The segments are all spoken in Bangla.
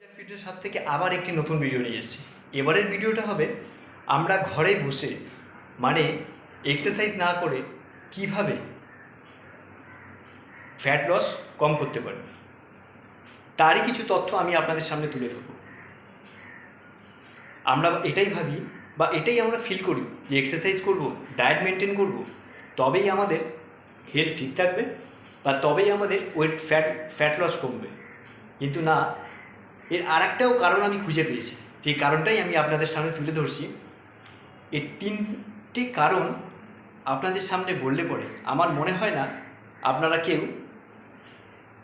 ফিটের সাথে থেকে আবার একটি নতুন ভিডিও নিয়ে এসেছি। এবারের ভিডিওটা হবে আমরা ঘরে বসে মানে এক্সারসাইজ না করে কিভাবে ফ্যাট লস কম করতে পারি তারই কিছু তথ্য আমি আপনাদের সামনে তুলে ধরব। আমরা এটাই ভাবি বা এটাই আমরা ফিল করি যে এক্সারসাইজ করব, ডায়েট মেনটেন করব, তবেই আমাদের হেলথ ঠিক থাকবে বা তবেই আমাদের ফ্যাট লস কমবে। কিন্তু না, এর আরেকটাও কারণ আমি খুঁজে পেয়েছি, যে কারণটাই আমি আপনাদের সামনে তুলে ধরছি। এই তিনটি কারণ আপনাদের সামনে বললে পরে আমার মনে হয় না আপনারা কেউ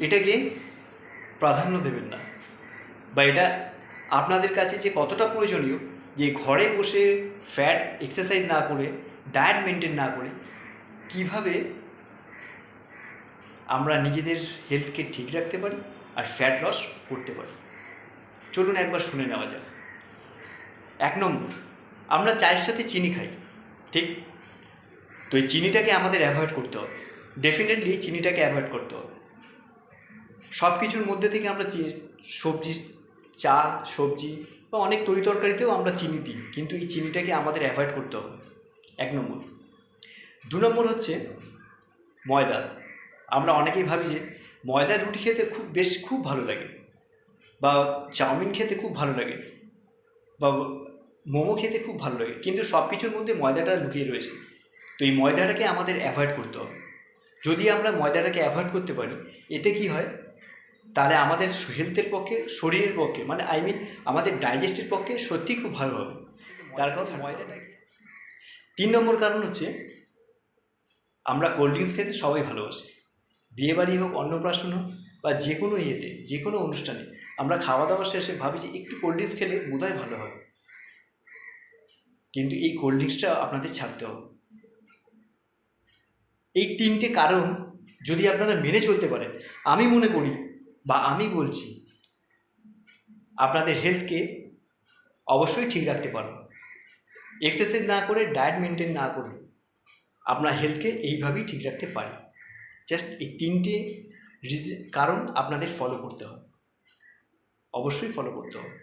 এটাকে প্রাধান্য দেবেন না, বা এটা আপনাদের কাছে যে কতটা প্রয়োজনীয় যে ঘরে বসে ফ্যাট এক্সারসাইজ না করে, ডায়েট মেনটেন না করে কিভাবে আমরা নিজেদের হেলথকে ঠিক রাখতে পারি আর ফ্যাট লস করতে পারি। চলুন একবার শুনে নেওয়া যাক। 1 নম্বর, আমরা চায়ের সাথে চিনি খাই, ঠিক? তো এই চিনিটাকে আমাদের অ্যাভয়েড করতে হবে। ডেফিনেটলি চিনিটাকে অ্যাভয়েড করতে হবে। সব কিছুর মধ্যে থেকে আমরা সবজি, চা, সবজি বা অনেক তরিতরকারিতেও আমরা চিনি দিই, কিন্তু এই চিনিটাকে আমাদের অ্যাভয়েড করতে হবে। 1 নম্বর। 2 নম্বর হচ্ছে ময়দা। আমরা অনেকেই ভাবি যে ময়দার রুটি খেতে খুব ভালো লাগে, বা চাউমিন খেতে খুব ভালো লাগে, বা মোমো খেতে খুব ভালো লাগে, কিন্তু সব কিছুর মধ্যে ময়দাটা লুকিয়ে রয়েছে। তো এই ময়দাটাকে আমাদের অ্যাভয়েড করতে হবে। যদি আমরা ময়দাটাকে অ্যাভয়েড করতে পারি, এতে কি হয়, তাহলে আমাদের হেলথের পক্ষে, শরীরের পক্ষে, মানে আমাদের ডাইজেস্টের পক্ষে সত্যিই খুব ভালো হবে। তার কারণ ময়দাটাকে। 3 নম্বর কারণ হচ্ছে আমরা কোল্ড ড্রিঙ্কস খেতে সবাই ভালোবাসি। বিয়েবাড়ি হোক, অন্নপ্রাশন হোক, বা যে কোনো ইয়েতে, যে কোনো অনুষ্ঠানে আমরা খাওয়া দাওয়া শেষে ভাবি যে একটু কোল্ড ড্রিঙ্কস খেলে বোধহয় ভালো হবে। কিন্তু এই কোল্ড ড্রিঙ্কসটা আপনাদের ছাড়তে হবে। এই 3টে কারণ যদি আপনারা মেনে চলতে পারেন, আমি মনে করি বা আমি বলছি আপনাদের হেলথকে অবশ্যই ঠিক রাখতে পারবো। এক্সারসাইজ না করে, ডায়েট মেনটেন না করে আপনার হেলথকে এইভাবেই ঠিক রাখতে পারি। জাস্ট এই 3টে কারণ আপনাদের ফলো করতে হবে, অবশ্যই ফলো করতে হবে।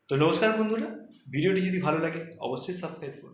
তো নমস্কার বন্ধুরা, ভিডিওটি যদি ভালো লাগে অবশ্যই সাবস্ক্রাইব করুন।